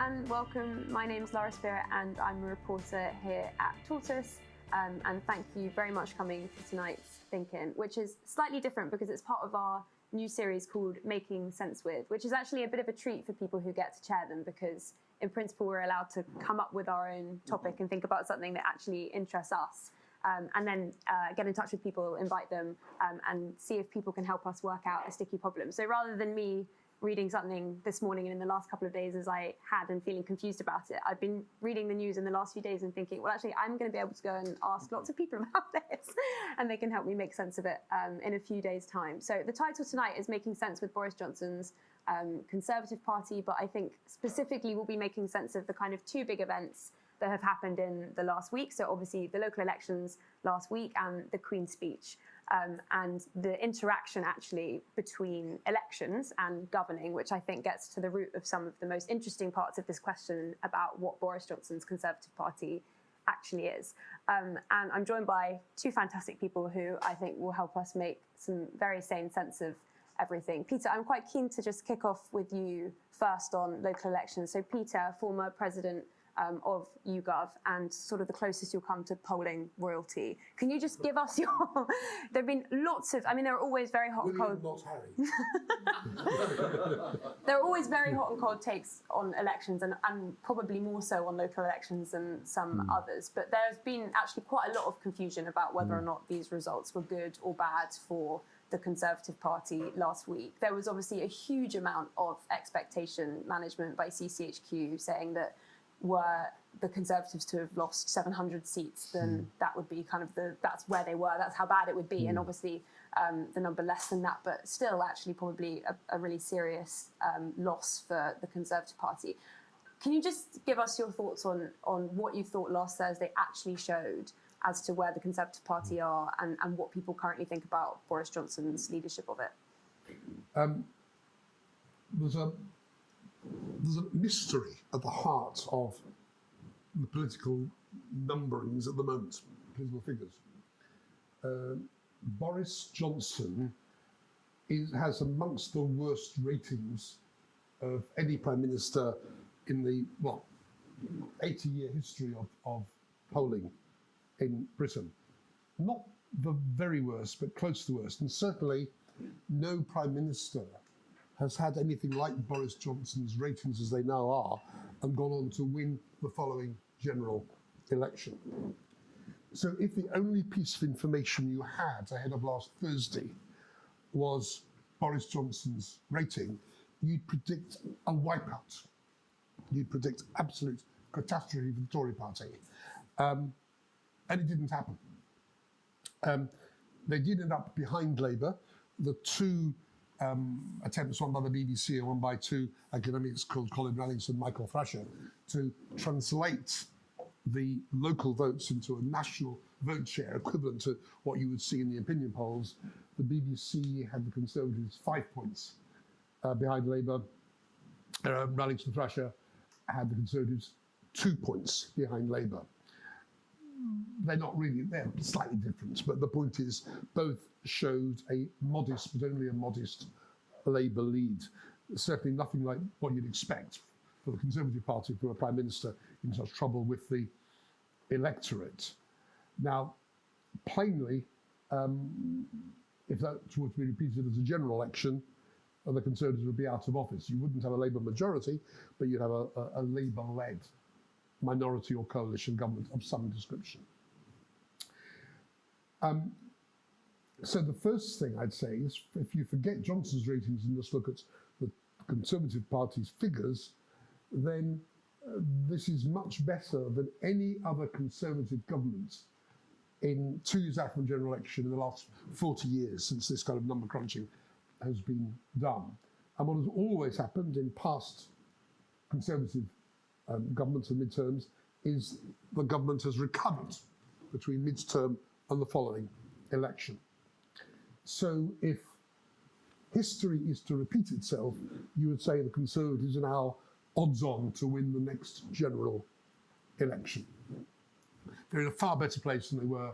and welcome. My name's Lara Spirit and I'm a reporter here at Tortoise. And thank you very much for coming to tonight's ThinkIn, which is slightly different because it's part of our new series called Making Sense With, which is actually a bit of a treat for people who get to chair them because in principle we're allowed to come up with our own topic and think about something that actually interests us. And then get in touch with people, invite them, and see if people can help us work out a sticky problem. So rather than me reading something this morning and in the last couple of days as I had and feeling confused about it, I've been reading the news in the last few days and thinking, well, actually, I'm going to be able to go and ask lots of people about this, and they can help me make sense of it in a few days' time. So the title tonight is Making Sense with Boris Johnson's Conservative Party, but I think specifically we'll be making sense of the kind of two big events that have happened in the last week. So obviously the local elections last week and the Queen's speech. And the interaction actually between elections and governing, which I think gets to the root of some of the most interesting parts of this question about what Boris Johnson's Conservative Party actually is. And I'm joined by two fantastic people who I think will help us make some very sane sense of everything. Peter, I'm quite keen to just kick off with you first on local elections. So Peter, former president of YouGov and sort of the closest you'll come to polling royalty. Can you just give us your... There have been lots of... I mean, there are always very hot and cold... Not Harry. There are always very hot and cold takes on elections and probably more so on local elections than some others. But there's been actually quite a lot of confusion about whether or not these results were good or bad for the Conservative Party last week. There was obviously a huge amount of expectation management by CCHQ saying that were the Conservatives to have lost 700 seats, then that would be kind of that's where they were, that's how bad it would be. And obviously the number less than that, but still actually probably a really serious loss for the Conservative Party. Can you just give us your thoughts on what you thought last Thursday actually showed as to where the Conservative Party are and what people currently think about Boris Johnson's leadership of it? There's a mystery at the heart of the political numberings at the moment, political figures. Boris Johnson has amongst the worst ratings of any Prime Minister in the, 80-year history of polling in Britain. Not the very worst, but close to the worst. And certainly no Prime Minister has had anything like Boris Johnson's ratings as they now are and gone on to win the following general election. So if the only piece of information you had ahead of last Thursday was Boris Johnson's rating, you'd predict a wipeout. You'd predict absolute catastrophe for the Tory party. And it didn't happen. They did end up behind Labour. The two attempts, one by the BBC and one by two academics called Colin Rallings and Michael Thrasher, to translate the local votes into a national vote share equivalent to what you would see in the opinion polls. The BBC had the Conservatives 5 points behind Labour. Rallings and Thrasher had the Conservatives 2 points behind Labour. They're slightly different, but the point is both showed a modest, but only a modest Labour lead. Certainly nothing like what you'd expect for the Conservative Party from a Prime Minister in such trouble with the electorate. Now, plainly, if that were to be repeated as a general election, the Conservatives would be out of office. You wouldn't have a Labour majority, but you'd have a Labour-led minority or coalition government of some description. So the first thing I'd say is, if you forget Johnson's ratings and just look at the Conservative Party's figures, then this is much better than any other Conservative government in 2 years after the general election in the last 40 years since this kind of number crunching has been done. And what has always happened in past Conservative governments and midterms is the government has recovered between midterm and the following election. So if history is to repeat itself, you would say the Conservatives are now odds-on to win the next general election. They're in a far better place than they were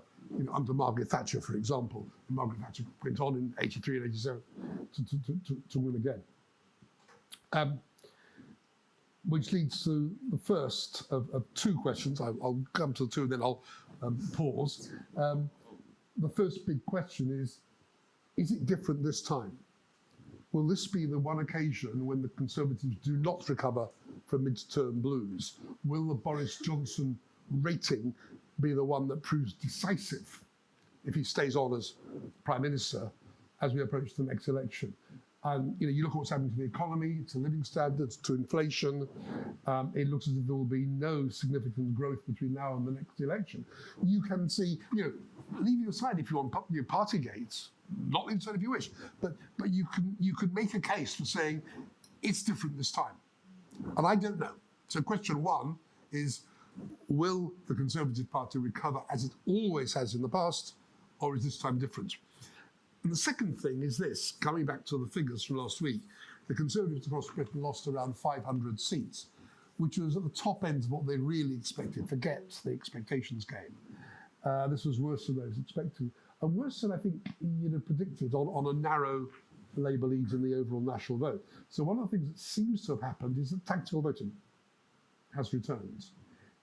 under Margaret Thatcher, for example. Margaret Thatcher went on in 83 and 87 to win again. which leads to the first of two questions. I'll come to the two and then I'll pause. The first big question is it different this time? Will this be the one occasion when the Conservatives do not recover from midterm blues? Will the Boris Johnson rating be the one that proves decisive if he stays on as Prime Minister as we approach the next election? And you look at what's happening to the economy, to living standards, to inflation. It looks as if there will be no significant growth between now and the next election. You can see, leaving aside if you want party gates, not leaving aside if you wish, but you can make a case for saying it's different this time. And I don't know. So question one is, will the Conservative Party recover as it always has in the past, or is this time different? And the second thing is this, coming back to the figures from last week, the Conservatives across Britain lost around 500 seats, which was at the top end of what they really expected. Forget the expectations game. This was worse than those expected, and worse than I think predicted on a narrow Labour lead in the overall national vote. So one of the things that seems to have happened is that tactical voting has returned.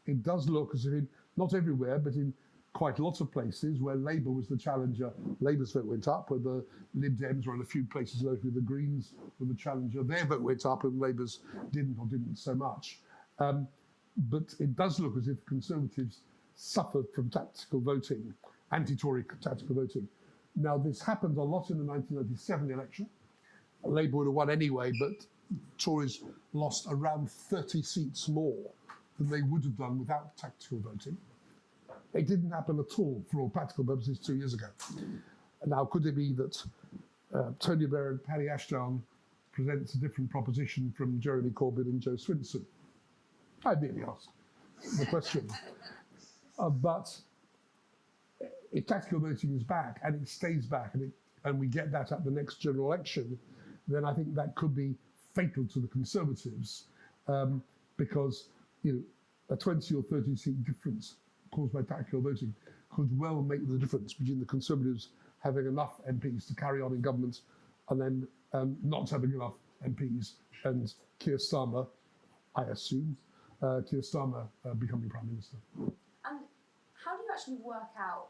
It does look as if, not everywhere, but in quite a lot of places where Labour was the challenger, Labour's vote went up, where the Lib Dems or in a few places locally the Greens were the challenger, their vote went up and Labour's didn't so much. But it does look as if Conservatives suffered from tactical voting, anti-Tory tactical voting. Now this happened a lot in the 1997 election. Labour would have won anyway, but Tories lost around 30 seats more than they would have done without tactical voting. It didn't happen at all for all practical purposes 2 years ago. Now, could it be that Tony Blair and Paddy Ashdown presents a different proposition from Jeremy Corbyn and Joe Swinson? I'd merely ask the question. But if tactical voting is back and it stays back and we get that at the next general election, then I think that could be fatal to the Conservatives because a 20 or 30 seat difference caused by tactical voting could well make the difference between the Conservatives having enough MPs to carry on in government and then not having enough MPs and Keir Starmer, I assume, becoming Prime Minister. And how do you actually work out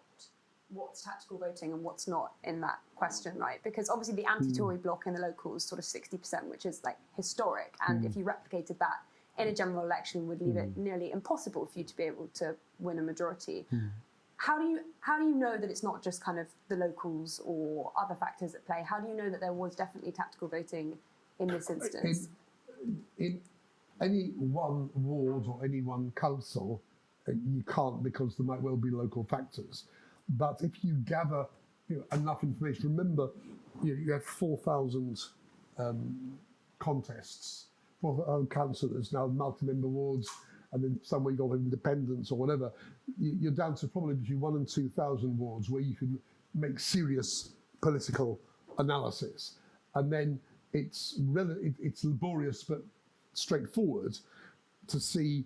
what's tactical voting and what's not in that question, right? Because obviously the anti-Tory bloc in the locals, sort of 60%, which is like historic, and if you replicated that in a general election would leave it nearly impossible for you to be able to win a majority. How do you know that it's not just kind of the locals or other factors at play? How do you know that there was definitely tactical voting in this instance? In any one ward or any one council, you can't, because there might well be local factors. But if you gather enough information, remember you have 4,000 contests for councillors, now multi-member wards, and then somewhere you got independents or whatever. You're down to probably between 1,000 and 2,000 wards where you can make serious political analysis, and then it's laborious but straightforward to see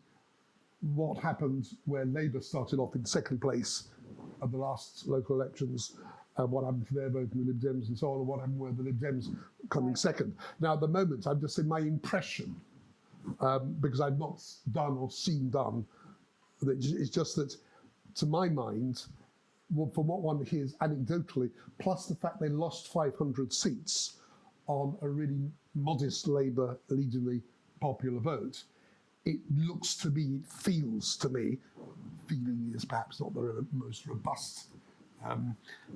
what happened where Labour started off in second place at the last local elections, what happened to their vote in the Lib Dems and so on, and what happened where the Lib Dems coming second. Now, at the moment, I'm just saying my impression, because I've not done or seen done, it's just that, to my mind, from what one hears anecdotally, plus the fact they lost 500 seats on a really modest Labour leading the popular vote, it looks to me, it feels to me, feeling is perhaps not the most robust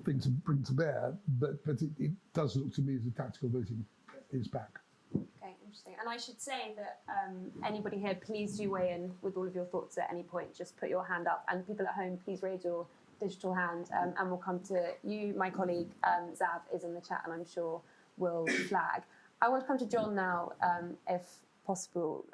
thing to bring to bear, but it does look to me as the tactical voting is back. Okay, interesting. And I should say that anybody here, please do weigh in with all of your thoughts at any point. Just put your hand up, and people at home, please raise your digital hand, and we'll come to you. My colleague Zav is in the chat, and I'm sure will flag. I want to come to John now, if possible.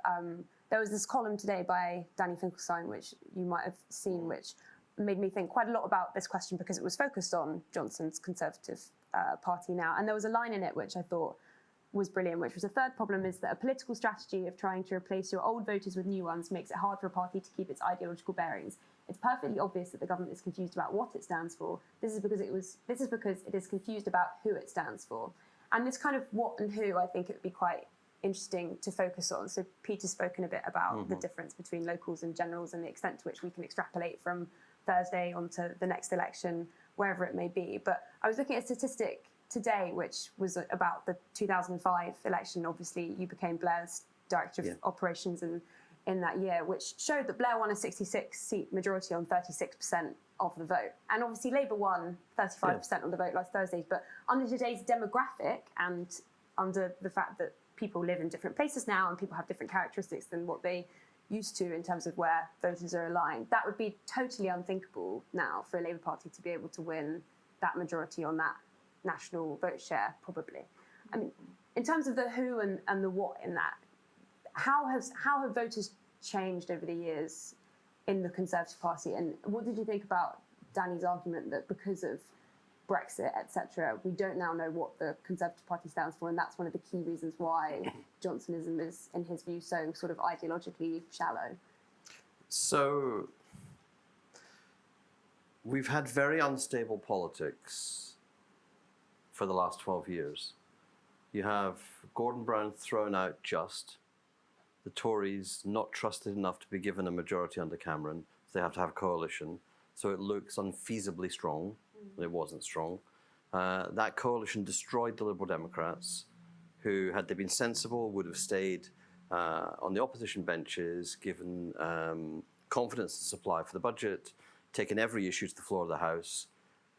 There was this column today by Danny Finkelstein, which you might have seen, which made me think quite a lot about this question because it was focused on Johnson's Conservative Party now. And there was a line in it which I thought was brilliant, which was: a third problem is that a political strategy of trying to replace your old voters with new ones makes it hard for a party to keep its ideological bearings. It's perfectly obvious that the government is confused about what it stands for. This is because it is confused about who it stands for. And this kind of what and who, I think it would be quite interesting to focus on. So Peter's spoken a bit about the difference between locals and generals and the extent to which we can extrapolate from Thursday onto the next election, wherever it may be. But I was looking at a statistic today, which was about the 2005 election. Obviously, you became Blair's Director of Operations in that year, which showed that Blair won a 66-seat majority on 36% of the vote. And obviously Labour won 35% of the vote last Thursday. But under today's demographic and under the fact that people live in different places now and people have different characteristics than what they used to in terms of where voters are aligned, that would be totally unthinkable now for a Labour Party to be able to win that majority on that national vote share, probably. I mean, in terms of the who and the what in that, how have voters changed over the years in the Conservative Party? And what did you think about Danny's argument that because of Brexit, etc., we don't now know what the Conservative Party stands for, and that's one of the key reasons why Johnsonism is, in his view, so sort of ideologically shallow? So we've had very unstable politics for the last 12 years. You have Gordon Brown thrown out just, the Tories not trusted enough to be given a majority under Cameron, so they have to have a coalition. So it looks unfeasibly strong. It wasn't strong. That coalition destroyed the Liberal Democrats, who, had they been sensible, would have stayed on the opposition benches, given confidence to supply for the budget, taken every issue to the floor of the House,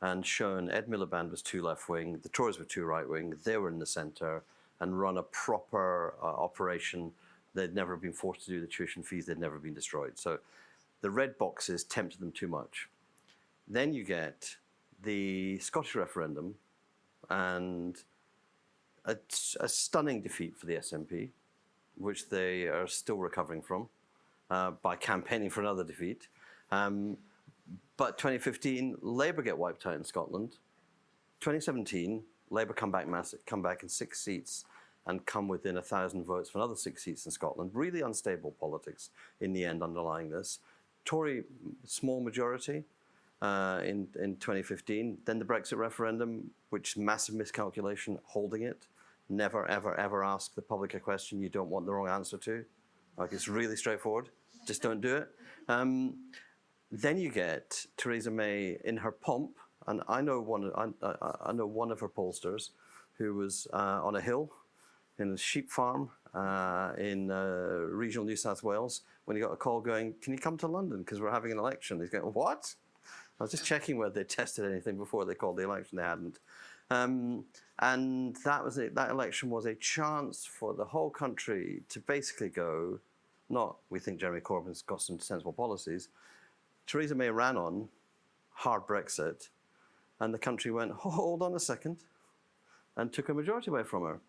and shown Ed Miliband was too left-wing, the Tories were too right-wing, they were in the centre, and run a proper operation. They'd never been forced to do the tuition fees, they'd never been destroyed. So the red boxes tempted them too much. Then you get the Scottish referendum and a stunning defeat for the SNP, which they are still recovering from by campaigning for another defeat. But 2015, Labour get wiped out in Scotland. 2017, Labour come back in 6 seats and come within 1,000 votes for another 6 seats in Scotland. Really unstable politics in the end underlying this. Tory small majority in 2015. Then the Brexit referendum, which massive miscalculation, holding it. Never, ever, ever ask the public a question you don't want the wrong answer to. Like, it's really straightforward. Just don't do it. Then you get Theresa May in her pomp, and I know one of her pollsters who was on a hill in a sheep farm in regional New South Wales when he got a call going, "Can you come to London because we're having an election?" He's going, "What?" I was just checking whether they tested anything before they called the election. They hadn't. And that was it. That election was a chance for the whole country to basically go, not, we think Jeremy Corbyn's got some sensible policies. Theresa May ran on hard Brexit, and the country went, hold on a second, and took a majority away from her.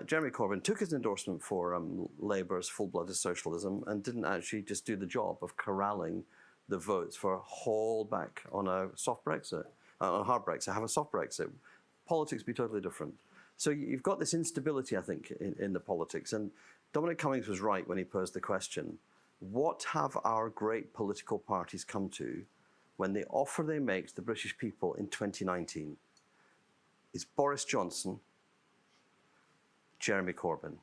Jeremy Corbyn took his endorsement for Labour's full-blooded socialism and didn't actually just do the job of corralling the votes for hold back on a soft Brexit, on a hard Brexit, have a soft Brexit. Politics be totally different. So you've got this instability, I think, in the politics. And Dominic Cummings was right when he posed the question, what have our great political parties come to when the offer they make to the British people in 2019 is Boris Johnson, Jeremy Corbyn?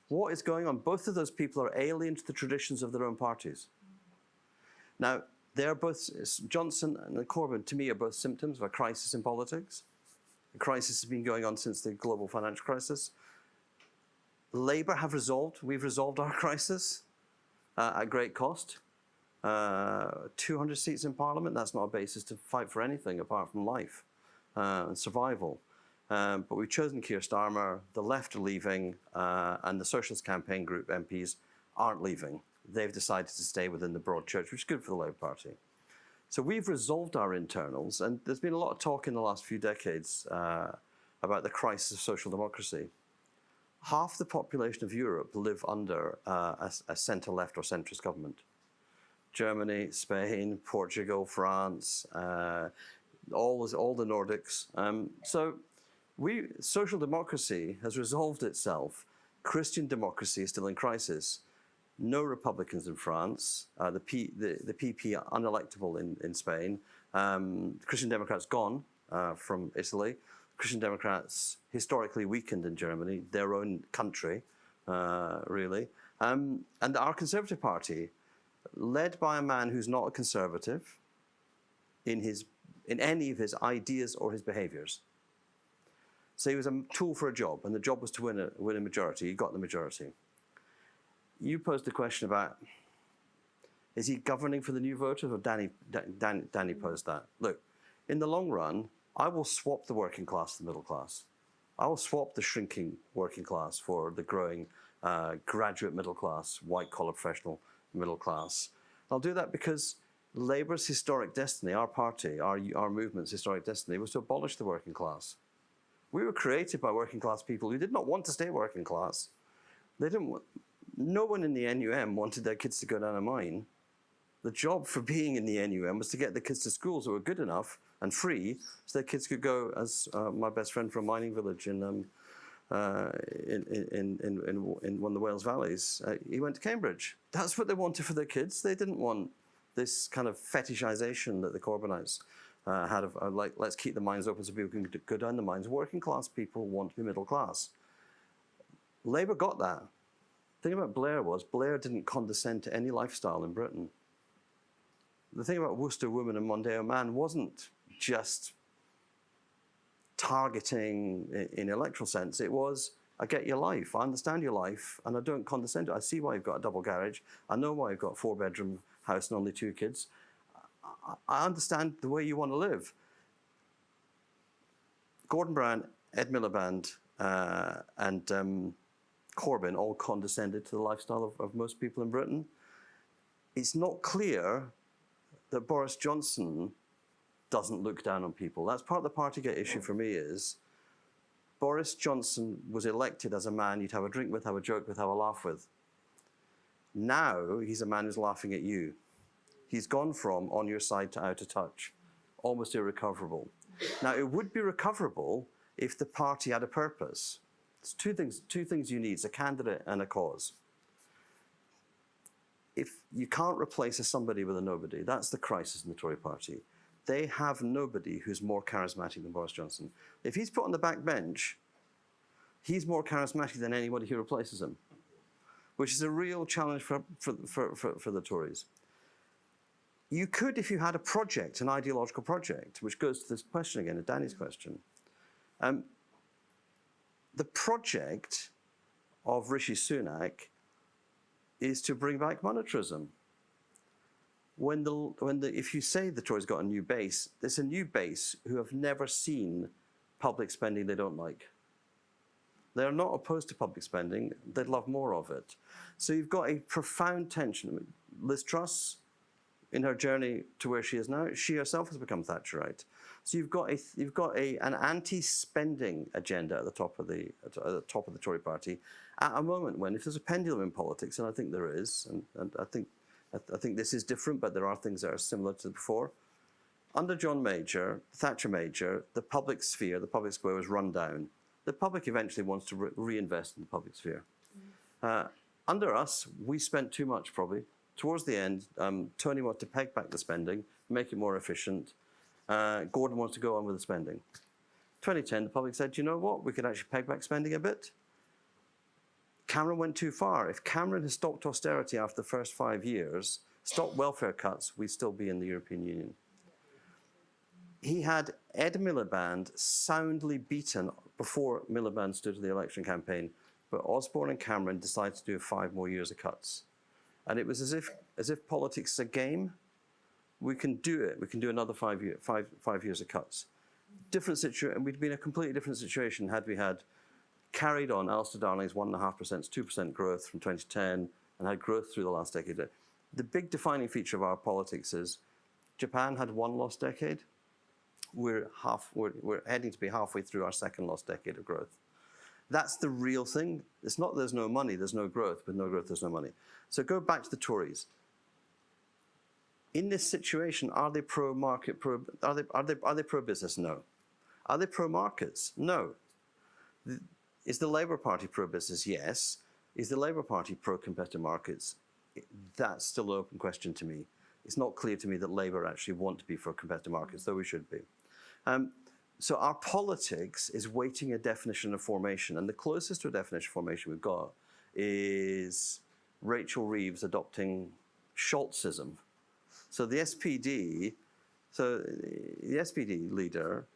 What is going on? Both of those people are alien to the traditions of their own parties. Now, they're both, Johnson and Corbyn, to me, are both symptoms of a crisis in politics. The crisis has been going on since the global financial crisis. Labour we've resolved our crisis at great cost. 200 seats in Parliament, that's not a basis to fight for anything apart from life and survival. But we've chosen Keir Starmer, the left are leaving, and the Socialist Campaign Group MPs aren't leaving. They've decided to stay within the broad church, which is good for the Labour Party. So we've resolved our internals, and there's been a lot of talk in the last few decades about the crisis of social democracy. Half the population of Europe live under a centre-left or centrist government. Germany, Spain, Portugal, France, all the Nordics. So social democracy has resolved itself. Christian democracy is still in crisis. No Republicans in France. The PP are unelectable in Spain. Christian Democrats gone from Italy. Christian Democrats historically weakened in Germany, their own country, really. And our Conservative Party, led by a man who's not a Conservative in any of his ideas or his behaviours. So he was a tool for a job, and the job was to win a majority. He got the majority. You posed a question about, is he governing for the new voters, or Danny posed that. Look, in the long run, I will swap the working class to the middle class. I will swap the shrinking working class for the growing graduate middle class, white-collar professional middle class. I'll do that because Labour's historic destiny, our party, our movement's historic destiny, was to abolish the working class. We were created by working class people who did not want to stay working class. No one in the NUM wanted their kids to go down a mine. The job for being in the NUM was to get the kids to schools that were good enough and free so their kids could go, as my best friend from a mining village in one of the Wales valleys, he went to Cambridge. That's what they wanted for their kids. They didn't want this kind of fetishization that the Corbynites had of like, let's keep the mines open so people can go down the mines. Working class people want to be middle class. Labour got that. The thing about Blair was, Blair didn't condescend to any lifestyle in Britain. The thing about Worcester Woman and Mondeo Man wasn't just targeting in electoral sense. It was, I get your life, I understand your life, and I don't condescend to it. I see why you've got a double garage. I know why you've got a 4-bedroom house and only 2 kids. I understand the way you want to live. Gordon Brown, Ed Miliband, and Corbyn all condescended to the lifestyle of most people in Britain. It's not clear that Boris Johnson doesn't look down on people. That's part of the Partygate issue for me is Boris Johnson was elected as a man you'd have a drink with, have a joke with, have a laugh with. Now he's a man who's laughing at you. He's gone from on your side to out of touch, almost irrecoverable. Now it would be recoverable if the party had a purpose. It's two things you need, it's a candidate and a cause. If you can't replace a somebody with a nobody, that's the crisis in the Tory party. They have nobody who's more charismatic than Boris Johnson. If he's put on the back bench, he's more charismatic than anybody who replaces him, which is a real challenge for the Tories. You could, if you had a project, an ideological project, which goes to this question again, Danny's question. The project of Rishi Sunak is to bring back monetarism. If you say the Tories got a new base, there's a new base who have never seen public spending they don't like. They're not opposed to public spending, they'd love more of it. So you've got a profound tension. Liz Truss, in her journey to where she is now, she herself has become Thatcherite. So you've got an anti-spending agenda at the top of the Tory party at a moment when, if there's a pendulum in politics, and I think there is, and I think this is different, but there are things that are similar to before. Under John Major, Thatcher Major, the public sphere, the public square was run down. The public eventually wants to reinvest in the public sphere. Under us, we spent too much probably. Towards the end, Tony wanted to peg back the spending, make it more efficient. Gordon wants to go on with the spending. 2010, the public said, you know what, we could actually peg back spending a bit. Cameron went too far. If Cameron had stopped austerity after the first 5 years, stopped welfare cuts, we'd still be in the European Union. He had Ed Miliband soundly beaten before Miliband stood to the election campaign, but Osborne and Cameron decided to do 5 more years of cuts. And it was as if politics is a game. We can do it. We can do another 5 years of cuts. Different situation, and we'd been in a completely different situation had we had carried on Alistair Darling's 1.5% to 2% growth from 2010 and had growth through the last decade. The big defining feature of our politics is Japan had 1 lost decade. We're heading to be halfway through our 2nd lost decade of growth. That's the real thing. It's not there's no money, there's no growth. With no growth, there's no money. So go back to the Tories. In this situation, are they pro-market, are they pro-business? No. Are they pro-markets? No. Is the Labour Party pro-business? Yes. Is the Labour Party pro-competitive markets? That's still an open question to me. It's not clear to me that Labour actually want to be for competitive markets, though we should be. So our politics is waiting a definition of formation, and the closest to a definition of formation we've got is Rachel Reeves adopting Scholzism. So the SPD leader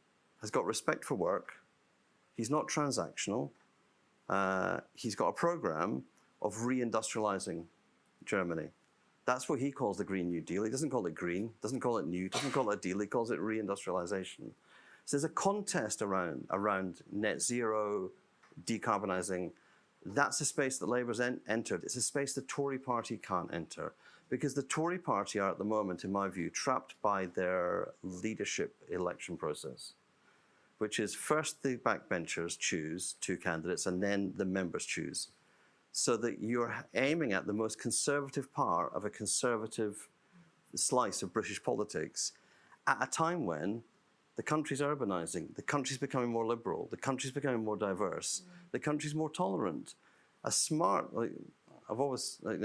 has got respect for work. He's not transactional. He's got a program of reindustrializing Germany. That's what he calls the Green New Deal. He doesn't call it green, doesn't call it new, doesn't call it a deal, he calls it reindustrialization. So there's a contest around net zero, decarbonizing. That's a space that Labour's entered. It's a space the Tory party can't enter, because the Tory party are at the moment, in my view, trapped by their leadership election process, which is first the backbenchers choose 2 candidates and then the members choose. So that you're aiming at the most conservative part of a conservative slice of British politics at a time when the country's urbanizing, the country's becoming more liberal, the country's becoming more diverse, the country's more tolerant. A smart, like, I've always, like,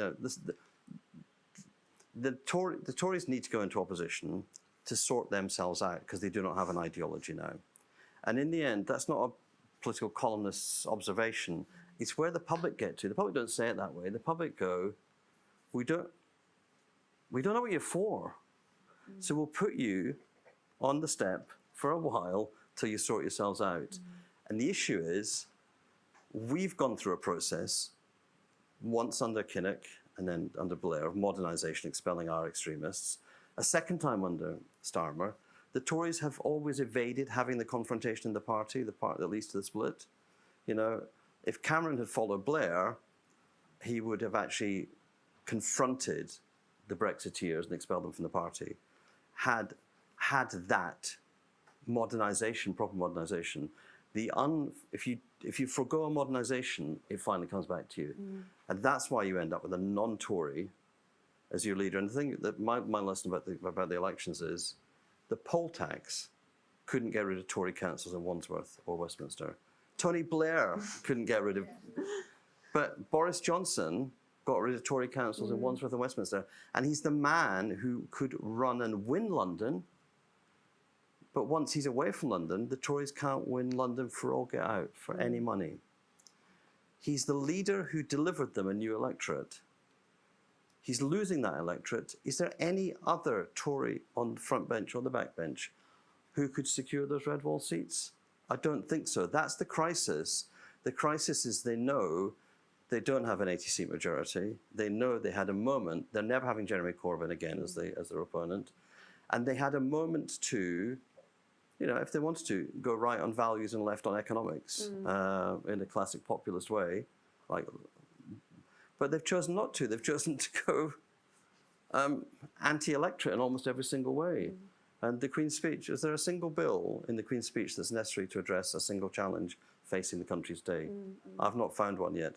the Tories need to go into opposition to sort themselves out because they do not have an ideology now. And in the end, that's not a political columnist's observation. It's where the public get to. The public don't say it that way. The public go, we don't know what you're for. So we'll put you on the step for a while till you sort yourselves out. And the issue is, we've gone through a process, once under Kinnock and then under Blair, of modernisation, expelling our extremists. A second time under Starmer. The Tories have always evaded having the confrontation in the party, the part that leads to the split. You know, if Cameron had followed Blair, he would have actually confronted the Brexiteers and expelled them from the party. Had that modernisation, proper modernisation, if you forgo a modernisation, it finally comes back to you. And that's why you end up with a non-Tory as your leader. And the thing that my lesson about the elections is, the poll tax couldn't get rid of Tory councils in Wandsworth or Westminster. Tony Blair couldn't get rid of, but Boris Johnson got rid of Tory councils in Wandsworth and Westminster, and he's the man who could run and win London. But once he's away from London, the Tories can't win London for all get out for any money. He's the leader who delivered them a new electorate. He's losing that electorate. Is there any other Tory on the front bench or the back bench who could secure those red wall seats? I don't think so. That's the crisis. The crisis is they know they don't have an 80-seat majority. They know they had a moment. They're never having Jeremy Corbyn again as their opponent. And they had a moment to, you know, if they wanted to, go right on values and left on economics in a classic populist way. But they've chosen not to. They've chosen to go anti-electorate in almost every single way. And the Queen's speech, is there a single bill in the Queen's speech that's necessary to address a single challenge facing the country today? I've not found one yet.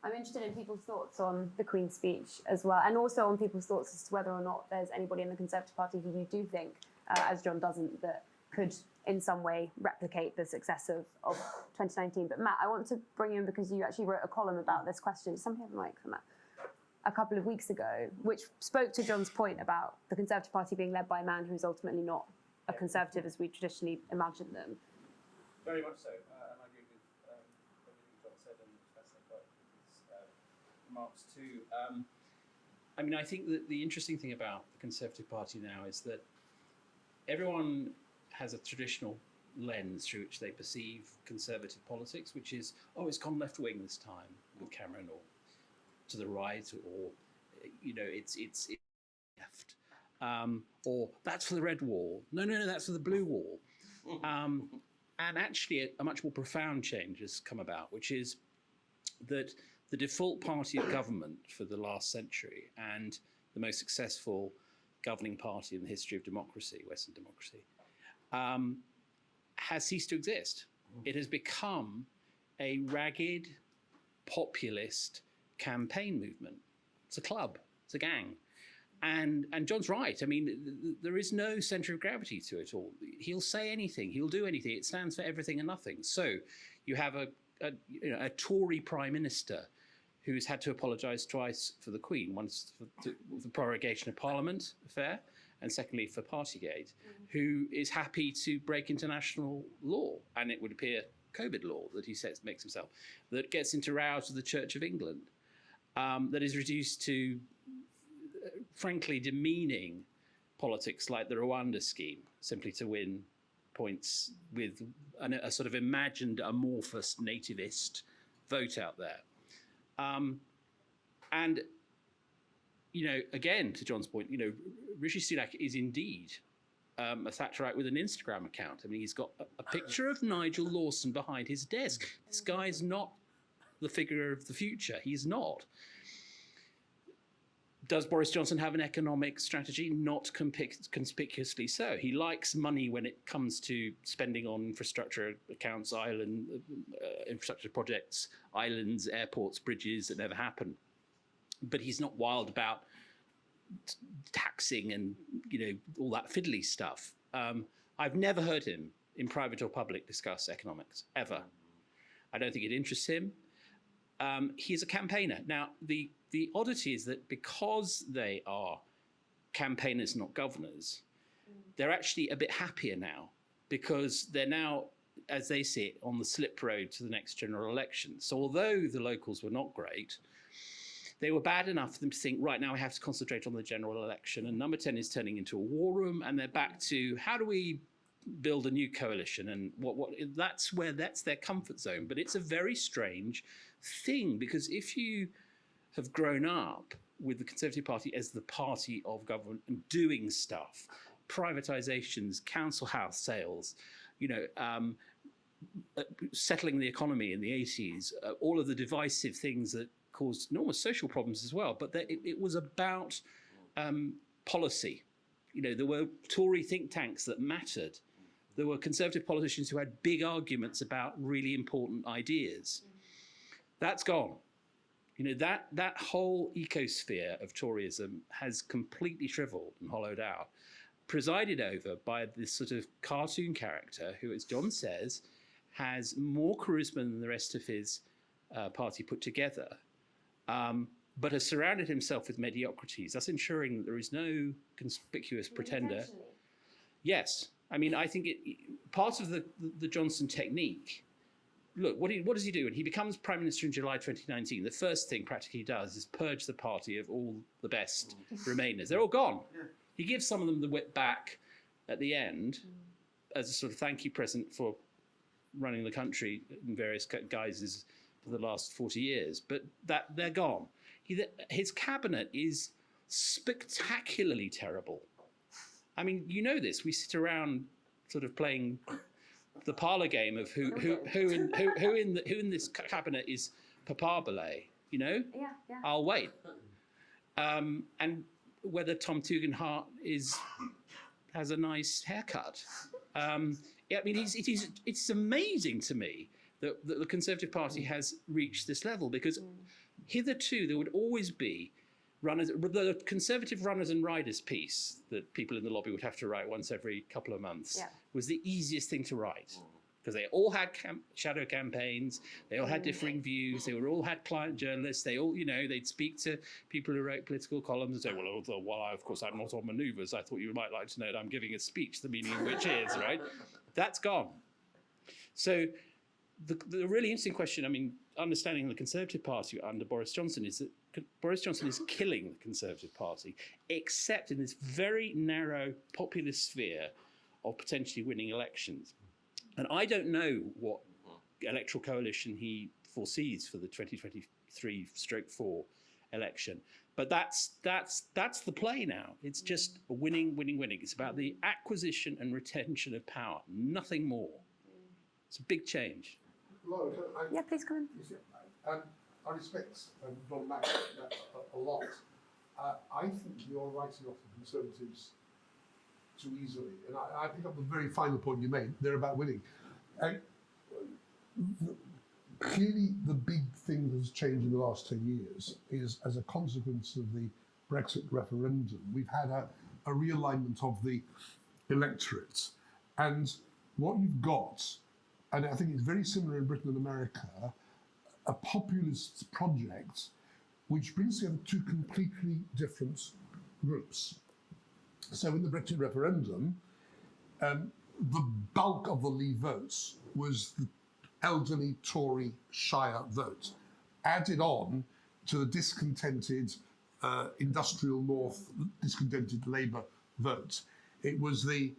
I'm interested in people's thoughts on the Queen's speech as well, and also on people's thoughts as to whether or not there's anybody in the Conservative Party who you do think, as John doesn't, that could in some way replicate the success of 2019. But Matt, I want to bring you in because you actually wrote a column about this question. Somebody have a mic for Matt. A couple of weeks ago, which spoke to John's point about the Conservative Party being led by a man who's ultimately not a Conservative as we traditionally imagine them. Very much so, and I agree with everything John said, and fascinated by his remarks too. I mean, I think that the interesting thing about the Conservative Party now is that everyone has a traditional lens through which they perceive Conservative politics, which is, oh, it's gone left wing this time with Cameron, or to the right, or, you know, it's left, or that's for the red wall. No, that's for the blue wall. And actually, a much more profound change has come about, which is that the default party of government for the last century and the most successful governing party in the history of democracy, Western democracy, has ceased to exist. It has become a ragged, populist campaign movement. It's a club, it's a gang. And John's right. I mean, there is no centre of gravity to it all. He'll say anything, he'll do anything. It stands for everything and nothing. So you have a Tory Prime Minister who's had to apologise twice for the Queen, once for the prorogation of Parliament affair, and secondly for Partygate, who is happy to break international law. And it would appear COVID law that he makes himself, that gets into rows with the Church of England, that is reduced to, frankly, demeaning politics like the Rwanda scheme, simply to win points with a sort of imagined amorphous nativist vote out there. And, again, to John's point, Rishi Sunak is indeed a Thatcherite with an Instagram account. I mean, he's got a picture of Nigel Lawson behind his desk. This guy's not the figure of the future. He's not. Does Boris Johnson have an economic strategy? Not conspicuously so. He likes money when it comes to spending on infrastructure accounts, infrastructure projects, islands, airports, bridges that never happen. But he's not wild about taxing and all that fiddly stuff. I've never heard him in private or public discuss economics, ever. I don't think it interests him. He's a campaigner. Now, the oddity is that because they are campaigners, not governors, they're actually a bit happier now, because they're now, as they see it, on the slip road to the next general election. So although the locals were not great, they were bad enough for them to think, right, now we have to concentrate on the general election. And number 10 is turning into a war room, and they're back to how do we build a new coalition, and that's their comfort zone. But it's a very strange thing, because if you have grown up with the Conservative Party as the party of government and doing stuff, privatisations, council house sales, settling the economy in the 80s, all of the divisive things that caused enormous social problems as well, but it was about policy. There were Tory think tanks that mattered. There were Conservative politicians who had big arguments about really important ideas. That's gone. That whole ecosphere of Toryism has completely shriveled and hollowed out, presided over by this sort of cartoon character who, as John says, has more charisma than the rest of his party put together, but has surrounded himself with mediocrities, thus ensuring that there is no conspicuous pretender. Yes. I mean, I think part of the Johnson technique. Look, what does he do? When he becomes Prime Minister in July 2019, the first thing practically he does is purge the party of all the best Remainers. They're all gone. Yeah. He gives some of them the whip back at the end as a sort of thank you present for running the country in various guises for the last 40 years. But they're gone. His cabinet is spectacularly terrible. I mean, this. We sit around sort of playing the parlour game of who in this cabinet is papabile, Yeah. I'll wait. And whether Tom Tugendhat has a nice haircut. I mean, it's amazing to me that the Conservative Party has reached this level, because hitherto there would always be the Conservative runners and riders piece that people in the lobby would have to write once every couple of months was the easiest thing to write, because they all had shadow campaigns, they all had differing views, they all had client journalists, they all, they'd speak to people who wrote political columns and say, well, of course, I'm not on manoeuvres. I thought you might like to know that I'm giving a speech, the meaning of which is, right? That's gone. So the really interesting question, I mean, understanding the Conservative Party under Boris Johnson is that Boris Johnson is killing the Conservative Party, except in this very narrow populist sphere of potentially winning elections. And I don't know what electoral coalition he foresees for the 2023/4 election, but that's the play now. It's just winning. It's about the acquisition and retention of power, nothing more. It's a big change. Lara, yeah, please come in. I respect John Mack a lot. I think you're writing off the Conservatives too easily. And I pick up the very final point you made. They're about winning. Clearly, the big thing that's changed in the last 10 years is, as a consequence of the Brexit referendum, we've had a realignment of the electorate. And what you've got, and I think it's very similar in Britain and America, a populist project which brings together two completely different groups. So in the Brexit referendum, the bulk of the Leave votes was the elderly Tory Shire vote, added on to the discontented industrial North, discontented Labour vote. It was the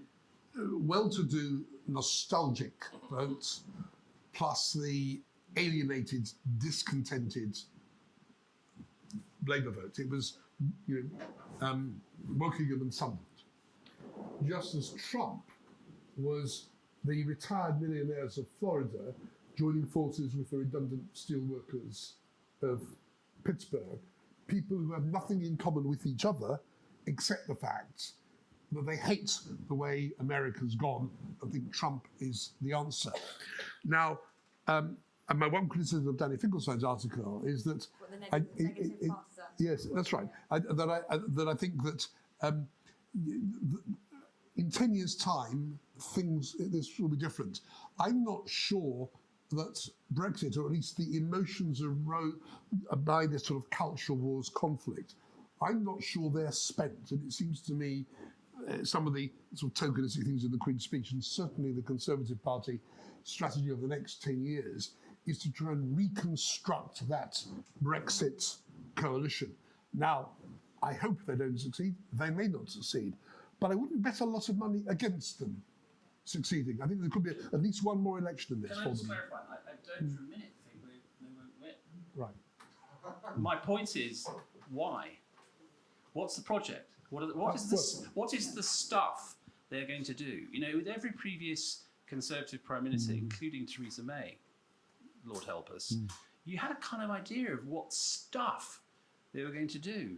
well-to-do nostalgic vote plus the alienated, discontented Labour vote. It was, Wokingham and Sunderland. Just as Trump was the retired millionaires of Florida joining forces with the redundant steelworkers of Pittsburgh, people who have nothing in common with each other except the fact that they hate the way America's gone and think Trump is the answer. Now, and my one criticism of Danny Finkelstein's article is that yes, that's right. That I think that in 10 years' time, this will be different. I'm not sure that Brexit, or at least the emotions by this sort of cultural wars conflict, I'm not sure they're spent. And it seems to me some of the sort of tokenistic things in the Queen's speech, and certainly the Conservative Party strategy over the next 10 years, is to try and reconstruct that Brexit coalition. Now, I hope they don't succeed. They may not succeed. But I wouldn't bet a lot of money against them succeeding. I think there could be at least one more election in this for them. Can I just clarify? I don't for a minute think they won't win. Right. My point is, why? What's the project? What is the stuff they're going to do? You know, with every previous Conservative Prime Minister, including Theresa May, Lord help us, you had a kind of idea of what stuff they were going to do.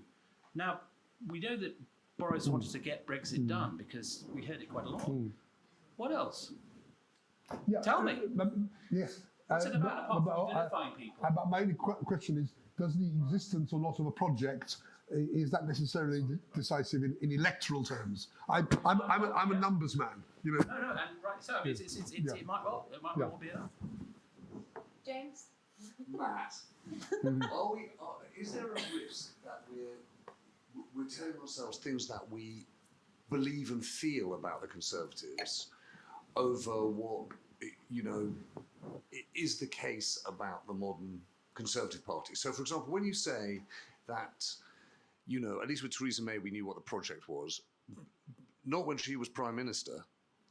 Now, we know that Boris wanted to get Brexit done because we heard it quite a lot. What else? Yeah, Tell me. Yes. What's it about apart from identifying people? But my only question is, does the existence or not of a project, is that necessarily decisive in electoral terms? I'm a numbers man, you know. No, and right. So I mean, it might well be enough. James? Matt, is there a risk that we're telling ourselves things that we believe and feel about the Conservatives over what, is the case about the modern Conservative Party? So, for example, when you say that, at least with Theresa May, we knew what the project was, not when she was Prime Minister.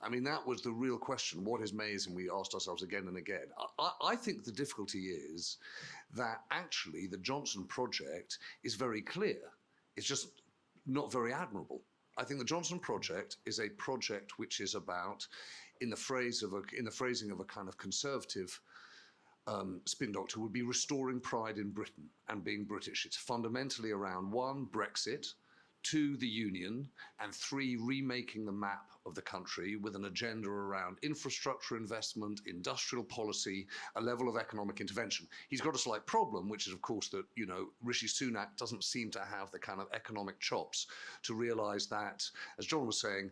I mean, that was the real question. What is May's? And we asked ourselves again and again. I think the difficulty is that actually the Johnson project is very clear. It's just not very admirable. I think the Johnson project is a project which is about, in the phrasing of a kind of conservative spin doctor, would be restoring pride in Britain and being British. It's fundamentally around 1, Brexit, 2, the Union, and 3, remaking the map of the country with an agenda around infrastructure investment, industrial policy, a level of economic intervention. He's got a slight problem, which is, of course, that, Rishi Sunak doesn't seem to have the kind of economic chops to realise that, as John was saying,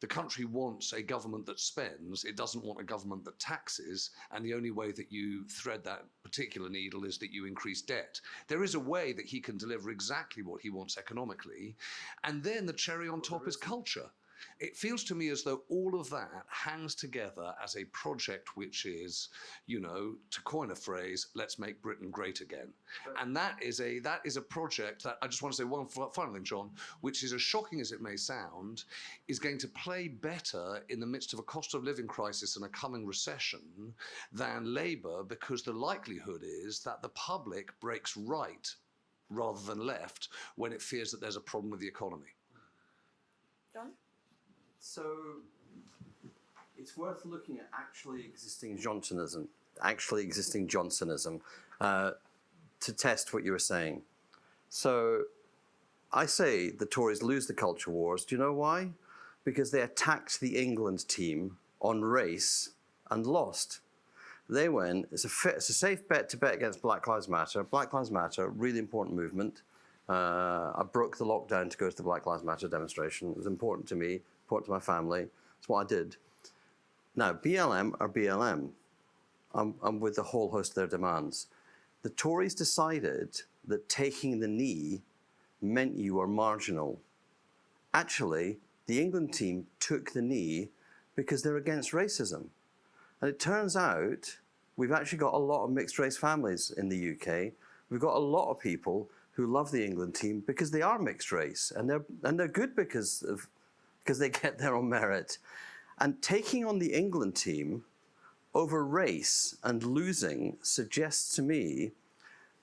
the country wants a government that spends, it doesn't want a government that taxes, and the only way that you thread that particular needle is that you increase debt. There is a way that he can deliver exactly what he wants economically, and then the cherry on top is culture. It feels to me as though all of that hangs together as a project which is, to coin a phrase, let's make Britain great again. And that is a project that, I just want to say one final thing, John, which is as shocking as it may sound, is going to play better in the midst of a cost of living crisis and a coming recession than Labour, because the likelihood is that the public breaks right rather than left when it fears that there's a problem with the economy. John? So it's worth looking at actually existing Johnsonism, to test what you were saying. So I say the Tories lose the culture wars. Do you know why? Because they attacked the England team on race and lost. They went, it's a safe bet to bet against Black Lives Matter. Black Lives Matter, really important movement. I broke the lockdown to go to the Black Lives Matter demonstration. It was important to me, important to my family. That's what I did. Now, BLM are BLM. I'm with a whole host of their demands. The Tories decided that taking the knee meant you were marginal. Actually, the England team took the knee because they're against racism. And it turns out we've actually got a lot of mixed race families in the UK. We've got a lot of people who love the England team because they are mixed race, and they're good because they get there on merit. And taking on the England team over race and losing suggests to me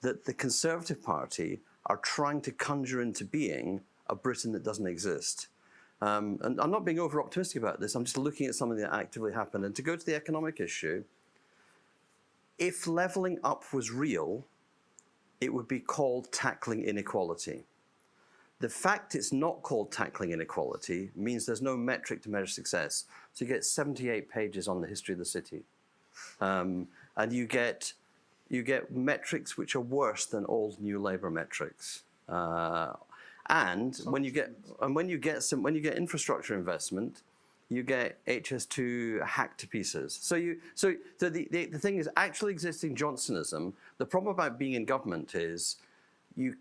that the Conservative Party are trying to conjure into being a Britain that doesn't exist. And I'm not being over optimistic about this, I'm just looking at something that actively happened. And to go to the economic issue, if levelling up was real, it would be called tackling inequality. The fact it's not called tackling inequality means there's no metric to measure success. So you get 78 pages on the history of the city. And you get metrics which are worse than old New Labour metrics. And when you get infrastructure investment, you get HS2 hacked to pieces. So the thing is, actually existing Johnsonism, the problem about being in government is you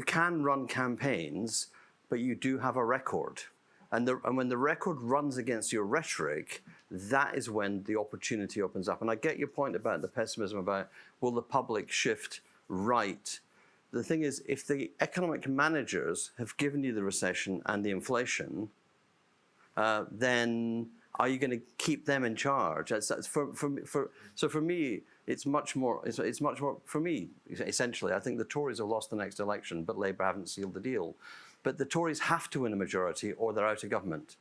can run campaigns, but you do have a record. And when the record runs against your rhetoric, that is when the opportunity opens up. And I get your point about the pessimism about, will the public shift right? The thing is, if the economic managers have given you the recession and the inflation, then are you going to keep them in charge? So for me, it's much more. For me, essentially, I think the Tories have lost the next election, but Labour haven't sealed the deal. But the Tories have to win a majority, or they're out of government.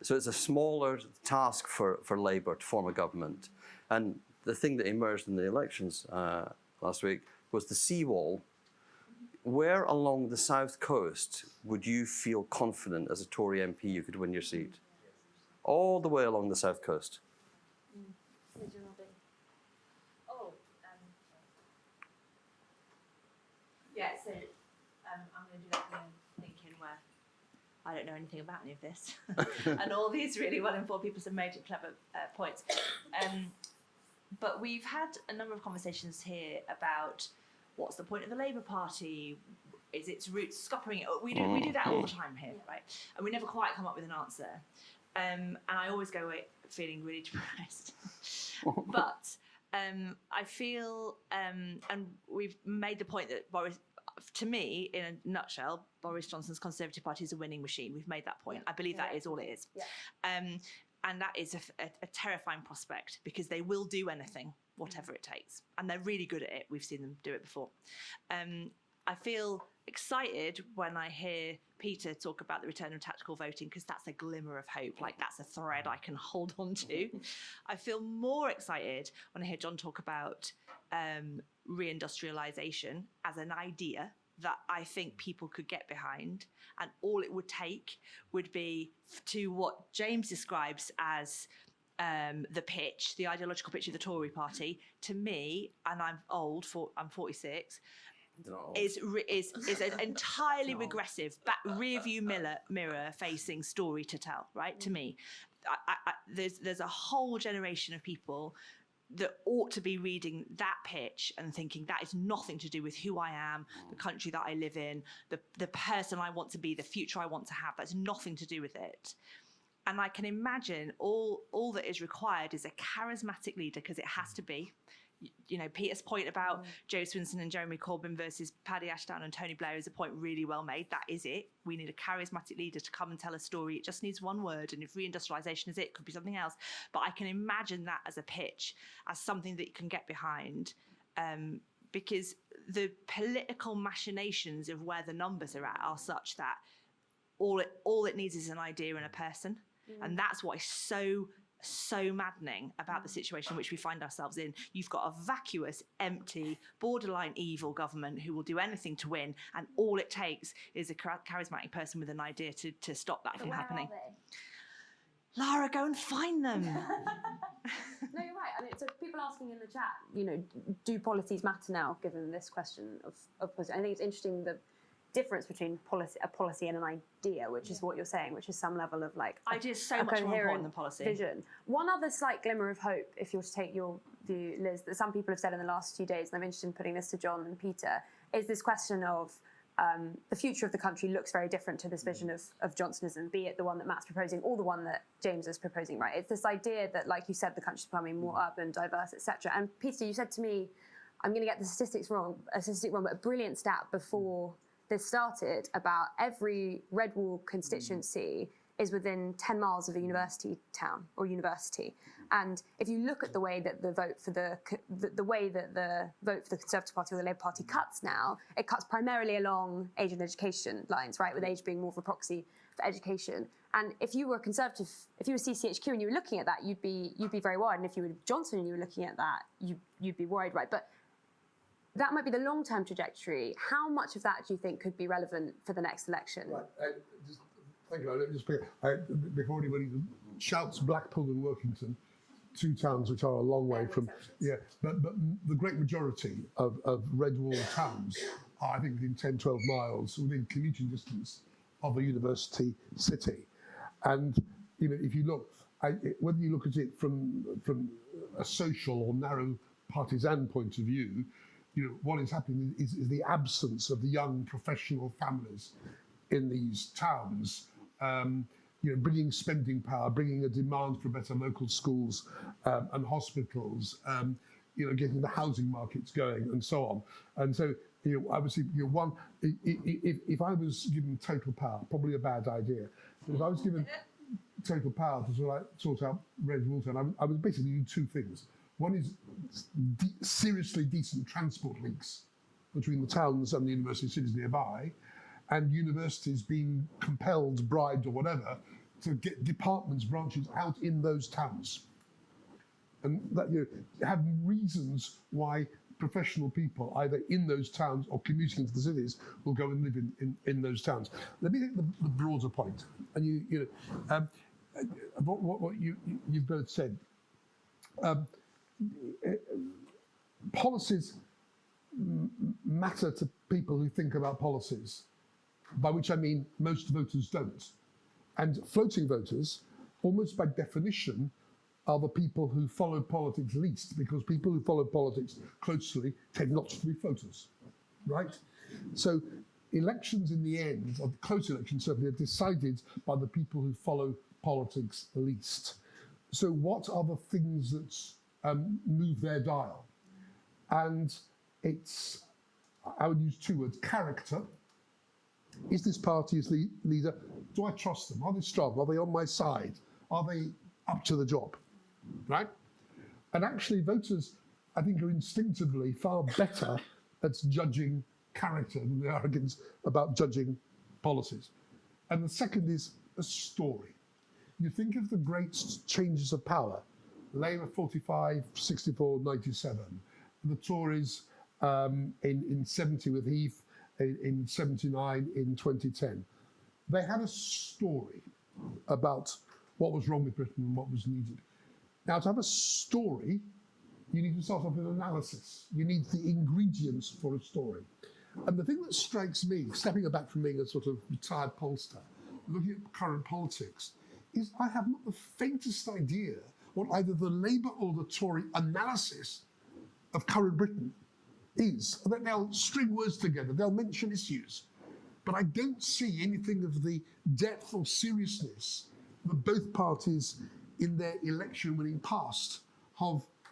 So it's a smaller task for Labour to form a government. And the thing that emerged in the elections last week was the seawall. Where along the south coast would you feel confident as a Tory MP you could win your seat? All the way along the south coast. Yeah, so I'm going to do that kind of thinking where I don't know anything about any of this. And all these really well-informed people have made clever points. But we've had a number of conversations here about what's the point of the Labour Party? Is its roots scoppering? We do that all the time here, right? And we never quite come up with an answer. And I always go away feeling really depressed. But I feel, and we've made the point that Boris, to me, in a nutshell, Boris Johnson's Conservative Party is a winning machine. We've made that point. I believe that is all it is. Yeah. And that is a terrifying prospect because they will do anything, whatever it takes. And they're really good at it. We've seen them do it before. I feel excited when I hear Peter talk about the return of tactical voting because that's a glimmer of hope, like that's a thread I can hold on to. I feel more excited when I hear John talk about reindustrialization as an idea that I think people could get behind, and all it would take would be to what James describes as the pitch, the ideological pitch of the Tory party. To me, and I'm old, I'm 46, is an entirely regressive, rear-view mirror facing story to tell. Right? To me, there's a whole generation of people that ought to be reading that pitch and thinking that is nothing to do with who I am, the country that I live in, the person I want to be, the future I want to have. That's nothing to do with it. And I can imagine all that is required is a charismatic leader, because it has to be. You know, Peter's point about Joe Swinson and Jeremy Corbyn versus Paddy Ashdown and Tony Blair is a point really well made. That is it. We need a charismatic leader to come and tell a story. It just needs one word, and if reindustrialization is it could be something else. But I can imagine that as a pitch, as something that you can get behind, because the political machinations of where the numbers are at are such that all it needs is an idea and a person. And that's what is so maddening about the situation in which we find ourselves in. You've got a vacuous, empty, borderline evil government who will do anything to win, and all it takes is a charismatic person with an idea to stop that from happening. Lara, go and find them. No, you're right. I mean, so people asking in the chat, you know, do policies matter now, given this question of policy? I think it's interesting the difference between a policy and an idea, which is what you're saying, which is some level of like idea is so much more important than policy. Vision. One other slight glimmer of hope, if you were to take your view, Liz, that some people have said in the last few days, and I'm interested in putting this to John and Peter, is this question of the future of the country looks very different to this vision of Johnsonism, be it the one that Matt's proposing or the one that James is proposing, right? It's this idea that, like you said, the country's becoming more urban, diverse, etc. And Peter, you said to me, I'm going to get the statistic wrong, but a brilliant stat before this started about every red wall constituency is within 10 miles of a university town or university. And if you look at the way that the vote for the Conservative Party or the Labour Party cuts now, it cuts primarily along age and education lines, right? With age being more of a proxy for education. And if you were Conservative, if you were CCHQ and you were looking at that, you'd be very worried. And if you were Johnson and you were looking at that, you'd be worried, right? But that might be the long-term trajectory. How much of that do you think could be relevant for the next election? Right. Thank you. Before anybody shouts, Blackpool and Workington, two towns which are a long way from. Yeah, but the great majority of red wall towns are, I think, within 10, 12 miles, within commuting distance of a university city. And if you look, whether you look at it from a social or narrow partisan point of view, what is happening is the absence of the young professional families in these towns, bringing spending power, bringing a demand for better local schools and hospitals, getting the housing markets going and so on. And so, obviously, if I was given total power, probably a bad idea, but if I was given total power to sort out red wall town, I would basically do two things. One is seriously decent transport links between the towns and the university cities nearby, and universities being compelled, bribed or whatever, to get departments, branches out in those towns. And that have reasons why professional people, either in those towns or commuting to the cities, will go and live in those towns. Let me take the broader point. And what you've both said. Policies matter to people who think about policies, by which I mean most voters don't. And floating voters, almost by definition, are the people who follow politics least, because people who follow politics closely tend not to be voters, right? So elections in the end, or close elections certainly, are decided by the people who follow politics least. So what are the things that move their dial? And I would use two words: character. Is this party's leader, do I trust them? Are they strong? Are they on my side? Are they up to the job? Right? And actually voters, I think, are instinctively far better at judging character than they are about judging policies. And the second is a story. You think of the great changes of power, Labour 45, 64, 97, the Tories in 70 with Heath, in 79, in 2010. They had a story about what was wrong with Britain and what was needed. Now, to have a story, you need to start off with analysis. You need the ingredients for a story. And the thing that strikes me, stepping back from being a sort of retired pollster, looking at current politics, is I have not the faintest idea what either the Labour or the Tory analysis of current Britain is. They'll string words together, they'll mention issues, but I don't see anything of the depth or seriousness that both parties in their election winning past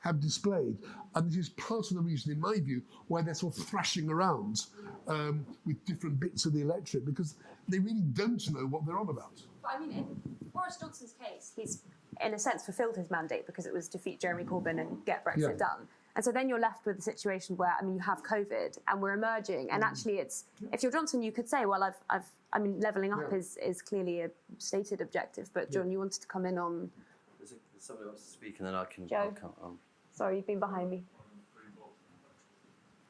have displayed. And this is part of the reason, in my view, why they're sort of thrashing around with different bits of the electorate, because they really don't know what they're on about. But I mean, in Boris Johnson's case, he's in a sense fulfilled his mandate, because it was defeat Jeremy Corbyn and get Brexit done. And so then you're left with a situation where, I mean, you have COVID and we're emerging. And actually, if you're Johnson, you could say, well, I mean, levelling up is clearly a stated objective. But John, you wanted to come in on. Somebody wants to speak, and then I can. Joe. Sorry, you've been behind me.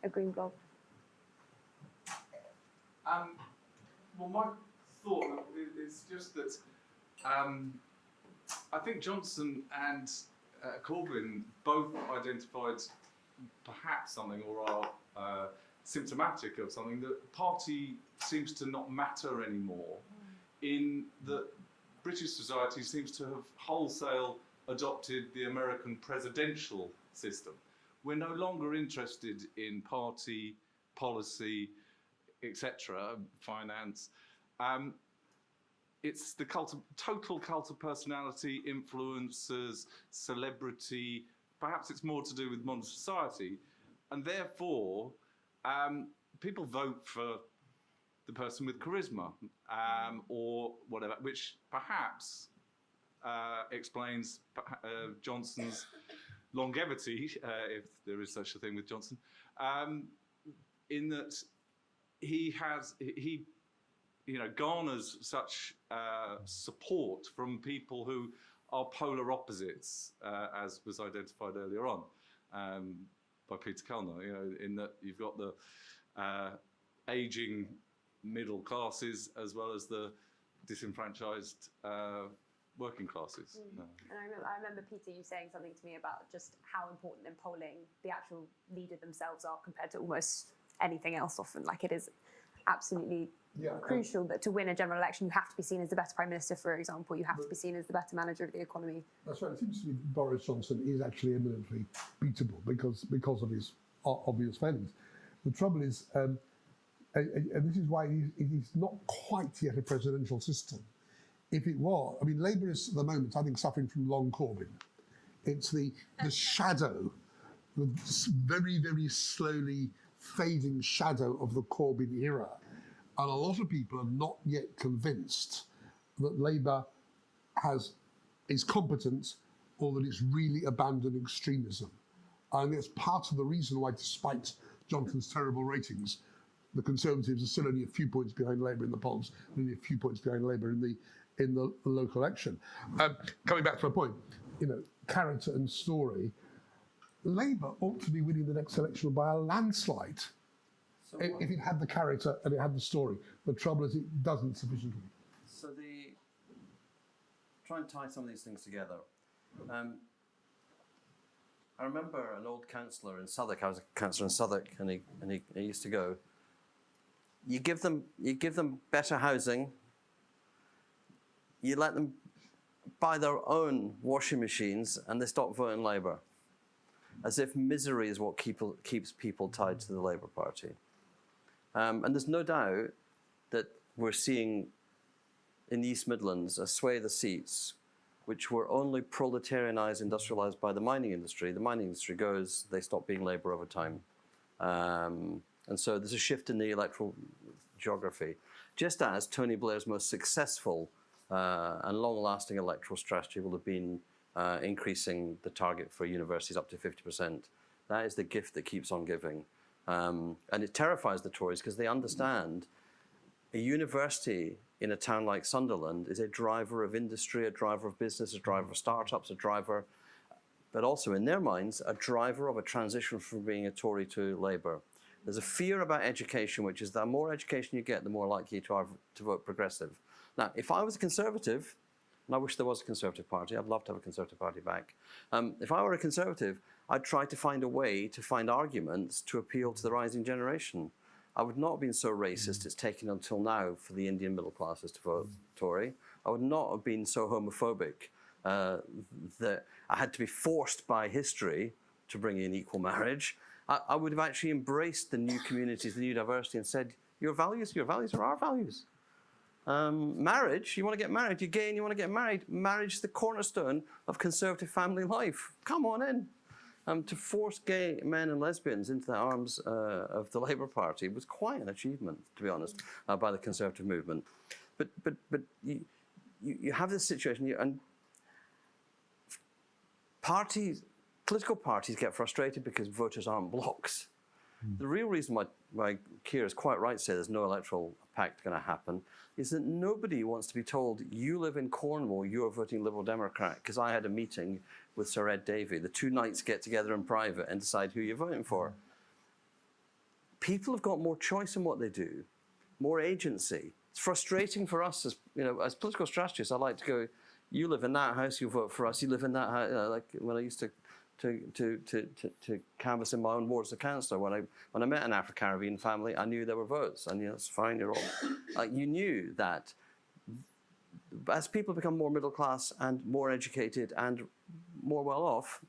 A green blob. Well, my thought is just that I think Johnson and Corbyn both identified perhaps something, or are symptomatic of something, that the party seems to not matter anymore, in that British society seems to have wholesale adopted the American presidential system. We're no longer interested in party policy etc., finance. It's the total cult of personality, influencers, celebrity. Perhaps it's more to do with modern society, and therefore people vote for the person with charisma or whatever, which perhaps explains Johnson's longevity, if there is such a thing with Johnson, in that he garners such support from people who are polar opposites, as was identified earlier on by Peter Kellner. In that you've got the aging middle classes as well as the disenfranchised working classes. And I remember, Peter, you saying something to me about just how important in polling the actual leader themselves are compared to almost anything else often. Like, it is absolutely crucial that to win a general election, you have to be seen as the better Prime Minister, for example. You have to be seen as the better manager of the economy. That's right. It seems to me Boris Johnson is actually eminently beatable because of his obvious failings. The trouble is, and this is why it is not quite yet a presidential system. If it was, I mean, Labour is at the moment, I think, suffering from long Corbyn. It's the shadow, the very, very slowly fading shadow of the Corbyn era. And a lot of people are not yet convinced that Labour is competent or that it's really abandoned extremism. And it's part of the reason why, despite Johnson's terrible ratings, the Conservatives are still only a few points behind Labour in the polls, and only a few points behind Labour in the local election. Coming back to my point, character and story, Labour ought to be winning the next election by a landslide if it had the character and it had the story. The trouble is it doesn't sufficiently. So try and tie some of these things together. I remember an old councillor in Southwark. I was a councillor in Southwark, and he used to go, you give them better housing, you let them buy their own washing machines, and they stop voting Labour. As if misery is what keeps people tied to the Labour Party. And there's no doubt that we're seeing in the East Midlands a swathe of seats which were only proletarianised, industrialised by the mining industry. The mining industry goes, they stop being Labour over time. And so there's a shift in the electoral geography. Just as Tony Blair's most successful and long-lasting electoral strategy will have been increasing the target for universities up to 50%. That is the gift that keeps on giving. And it terrifies the Tories because they understand a university in a town like Sunderland is a driver of industry, a driver of business, a driver of startups, a driver, but also in their minds, a driver of a transition from being a Tory to Labour. There's a fear about education, which is that the more education you get, the more likely you are to vote Progressive. Now, if I was a Conservative, and I wish there was a Conservative Party, I'd love to have a Conservative Party back. If I were a Conservative, I'd try to find a way to find arguments to appeal to the rising generation. I would not have been so racist it's taken until now for the Indian middle classes to vote Tory. I would not have been so homophobic that I had to be forced by history to bring in equal marriage. I would have actually embraced the new communities, the new diversity, and said, your values are our values. Marriage, you want to get married, you're gay and you want to get married. Marriage is the cornerstone of conservative family life. Come on in. To force gay men and lesbians into the arms of the Labour Party was quite an achievement, to be honest, by the Conservative movement. But you have this situation, and political parties get frustrated because voters aren't blocks. The real reason why Keir is quite right to say there's no electoral pact going to happen is that nobody wants to be told, you live in Cornwall, you're voting Liberal Democrat, because I had a meeting with Sir Ed Davey. The two knights get together in private and decide who you're voting for. People have got more choice in what they do, more agency. It's frustrating for us as political strategists. I like to go, you live in that house, you vote for us. You live in that house. Like when I used to canvass in my own ward as a councillor. When I met an Afro-Caribbean family, I knew there were votes. I knew that's fine, you're all. You knew that as people become more middle class and more educated and more well off,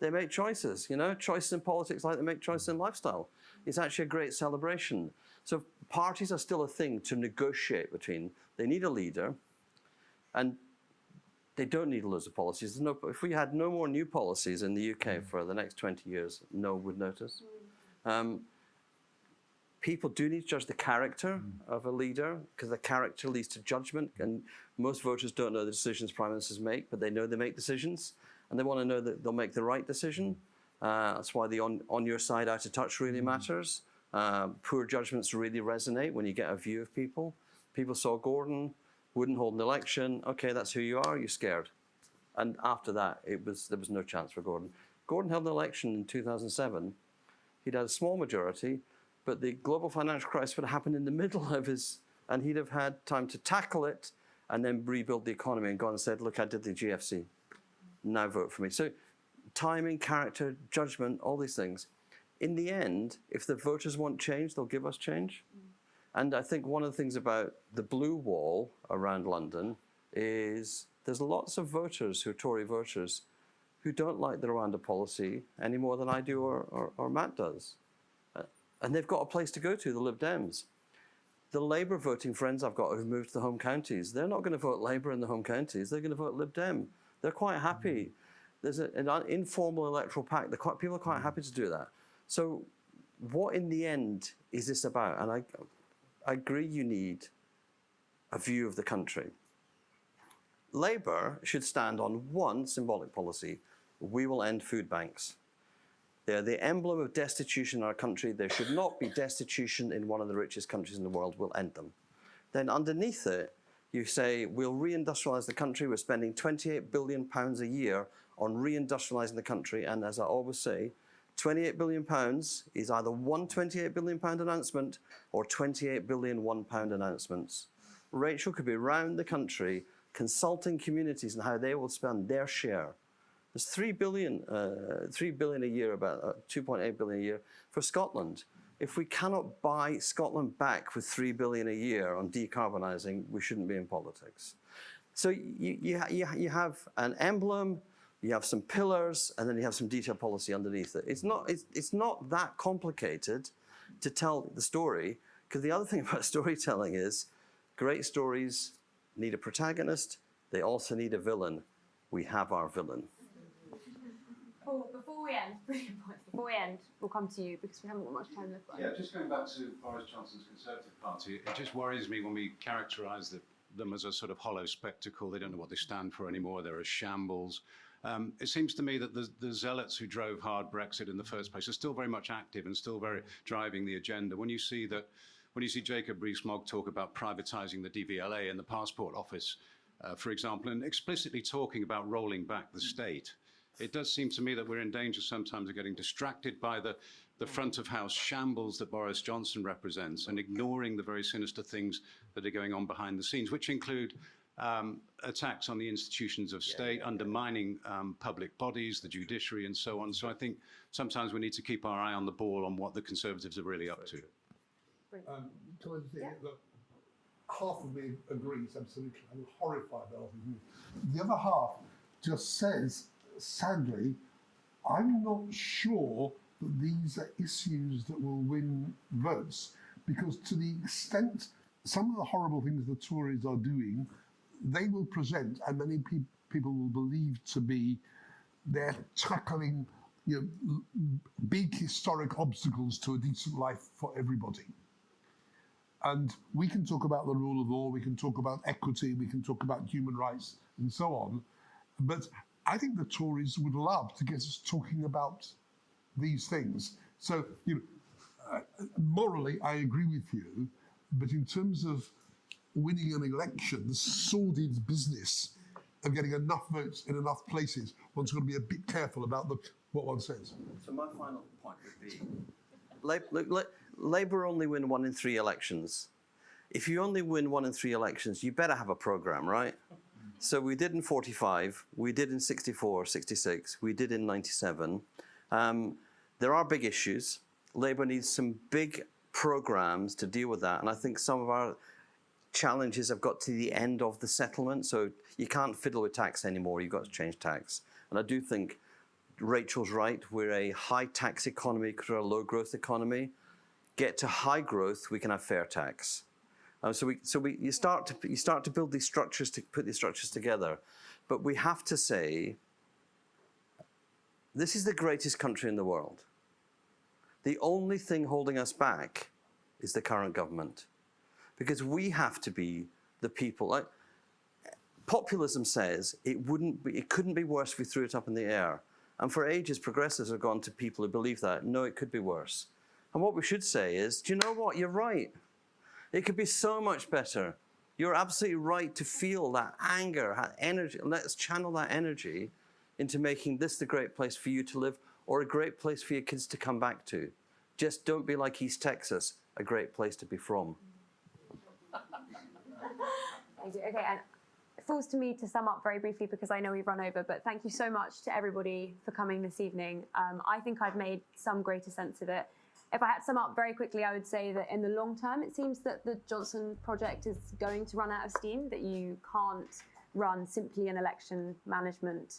they make choices, you know, choices in politics like they make choices in lifestyle. It's actually a great celebration. So parties are still a thing to negotiate between. They need a leader, and they don't need loads of policies. If we had no more new policies in the UK for the next 20 years, no one would notice. People do need to judge the character of a leader, because the character leads to judgment, and most voters don't know the decisions prime ministers make, but they know they make decisions, and they want to know that they'll make the right decision. That's why the on your side, out of touch really matters. Poor judgments really resonate when you get a view of people. People saw Gordon, wouldn't hold an election. Okay, that's who you are, you're scared. And after that, there was no chance for Gordon. Gordon held an election in 2007. He'd had a small majority, but the global financial crisis would have happened in the middle of his, and he'd have had time to tackle it and then rebuild the economy and gone and said, look, I did the GFC. Now vote for me. So timing, character, judgment, all these things. In the end, if the voters want change, they'll give us change. And I think one of the things about the blue wall around London is there's lots of voters who are Tory voters who don't like the Rwanda policy any more than I do or Matt does. And they've got a place to go to, the Lib Dems. The Labour voting friends I've got who've moved to the home counties, they're not going to vote Labour in the home counties, they're going to vote Lib Dem. They're quite happy. There's an informal electoral pact. People are quite happy to do that. So what in the end is this about? And I agree you need a view of the country. Labour should stand on one symbolic policy. We will end food banks. They're the emblem of destitution in our country. There should not be destitution in one of the richest countries in the world. We'll end them. Then underneath it, you say, we'll reindustrialise the country. We're spending £28 billion a year on reindustrialising the country. And as I always say, £28 billion is either one £28 billion announcement or 28 billion £1 announcements. Rachel could be around the country consulting communities on how they will spend their share. There's $3 billion a year, about 2.8 billion a year for Scotland. If we cannot buy Scotland back with $3 billion a year on decarbonising, we shouldn't be in politics. So you have an emblem, you have some pillars, and then you have some detailed policy underneath it. It's not that complicated to tell the story, because the other thing about storytelling is great stories need a protagonist, they also need a villain. We have our villain. Paul, before we end, we'll come to you because we haven't got much time left. Yeah, just going back to Boris Johnson's Conservative Party, it just worries me when we characterise them as a sort of hollow spectacle. They don't know what they stand for anymore. They're a shambles. It seems to me that the zealots who drove hard Brexit in the first place are still very much active and still very driving the agenda. When you see Jacob Rees-Mogg talk about privatising the DVLA and the passport office, for example, and explicitly talking about rolling back the state, it does seem to me that we're in danger sometimes of getting distracted by the front of house shambles that Boris Johnson represents and ignoring the very sinister things that are going on behind the scenes, which include attacks on the institutions of state, undermining public bodies, the judiciary and so on. So I think sometimes we need to keep our eye on the ball on what the Conservatives are really up to. Can I just say that half of me agrees absolutely. I'm horrified by half of you. The other half just says, sadly, I'm not sure that these are issues that will win votes, because to the extent some of the horrible things the Tories are doing, they will present, and many people will believe to be, they're tackling big historic obstacles to a decent life for everybody. And we can talk about the rule of law, we can talk about equity, we can talk about human rights and so on, but I think the Tories would love to get us talking about these things. So, morally, I agree with you, but in terms of winning an election, the sordid business of getting enough votes in enough places, one's got to be a bit careful about what one says. So my final point would be, Labour only win 1 in 3 elections. If you only win 1 in 3 elections, you better have a programme, right? So we did in 45, we did in 64, 66, we did in 97. There are big issues. Labour needs some big programmes to deal with that. And I think some of our challenges have got to the end of the settlement. So you can't fiddle with tax anymore. You've got to change tax. And I do think Rachel's right. We're a high tax economy because we're a low growth economy. Get to high growth, we can have fair tax. You start to build these structures, to put these structures together. But we have to say, this is the greatest country in the world. The only thing holding us back is the current government, because we have to be the people. Like, populism says it couldn't be worse if we threw it up in the air. And for ages, progressives have gone to people who believe that. No, it could be worse. And what we should say is, do you know what? You're right. It could be so much better. You're absolutely right to feel that anger, that energy. Let's channel that energy into making this the great place for you to live, or a great place for your kids to come back to. Just don't be like East Texas, a great place to be from. Thank you. Okay, and it falls to me to sum up very briefly because I know we've run over, but thank you so much to everybody for coming this evening. I think I've made some greater sense of it. If I had to sum up very quickly, I would say that in the long term, it seems that the Johnson project is going to run out of steam, that you can't run simply an election management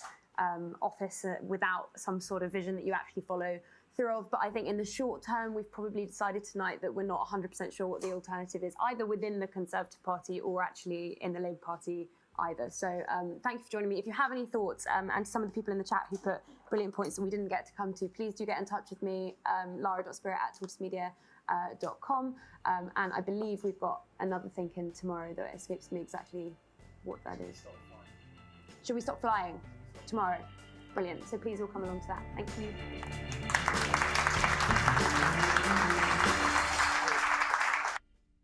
office without some sort of vision that you actually follow through of. But I think in the short term, we've probably decided tonight that we're not 100% sure what the alternative is, either within the Conservative Party or actually in the Labour Party either. So thank you for joining me. If you have any thoughts, and some of the people in the chat who put brilliant points that we didn't get to come to, please do get in touch with me, lara.spirit@tortoisemedia.com. And I believe we've got another ThinkIn tomorrow, though it escapes me exactly what that is. Should we stop flying tomorrow? Brilliant. So please all come along to that. Thank you.